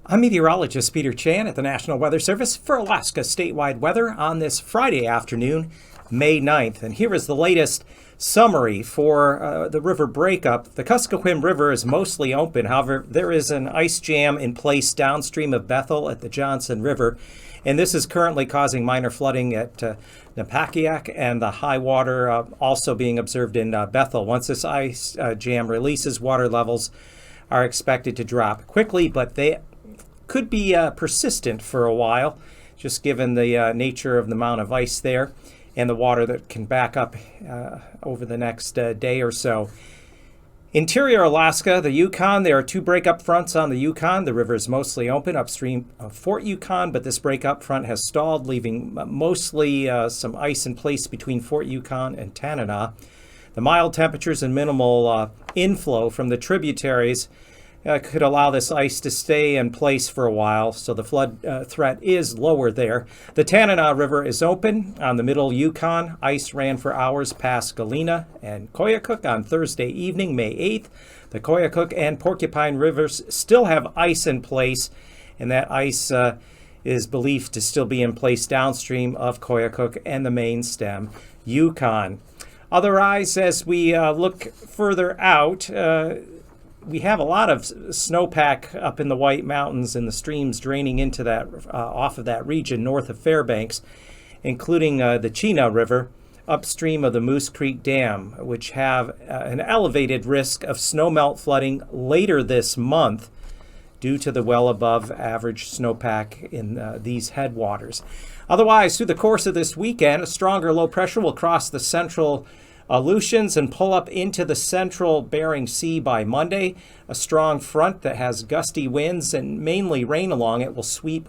I'm meteorologist Peter Chan at the National Weather Service for Alaska statewide weather on this Friday afternoon, May 9th. And here is the latest summary for the river breakup. The KAKM River is mostly open. However, there is an ice jam in place downstream of Bethel at the Johnson River. And this is currently causing minor flooding at Napakiak, and the high water also being observed in Bethel. Once this ice jam releases, water levels are expected to drop quickly, but they could be persistent for a while, just given the nature of the amount of ice there and the water that can back up over the next day or so. Interior Alaska, the Yukon, there are two breakup fronts on the Yukon. The river is mostly open upstream of Fort Yukon, but this breakup front has stalled, leaving mostly some ice in place between Fort Yukon and Tanana. The mild temperatures and minimal inflow from the tributaries could allow this ice to stay in place for a while, so the flood threat is lower there. The Tanana River is open on the middle Yukon. Ice ran for hours past Galena and Koyukuk on Thursday evening, May 8th. The Koyukuk and Porcupine Rivers still have ice in place, and that ice is believed to still be in place downstream of Koyukuk and the main stem Yukon. Otherwise, as we look further out, we have a lot of snowpack up in the White Mountains and the streams draining into that off of that region north of Fairbanks, including the Chena River upstream of the Moose Creek Dam, which have an elevated risk of snowmelt flooding later this month due to the well above average snowpack in these headwaters. Otherwise, through the course of this weekend, a stronger low pressure will cross the central Aleutians and pull up into the central Bering Sea by Monday. A strong front that has gusty winds and mainly rain along it will sweep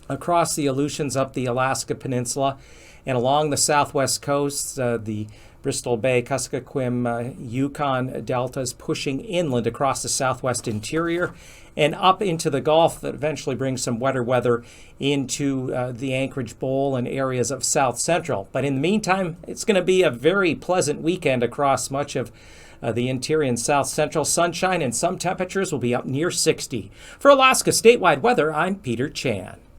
across the Aleutians up the Alaska Peninsula and along the southwest coast. The Bristol Bay, Kuskokwim, Yukon deltas pushing inland across the southwest interior and up into the Gulf, that eventually brings some wetter weather into the Anchorage Bowl and areas of south central. But in the meantime, it's going to be a very pleasant weekend across much of the interior and south central. Sunshine and some temperatures will be up near 60. For Alaska statewide weather, I'm Peter Chan.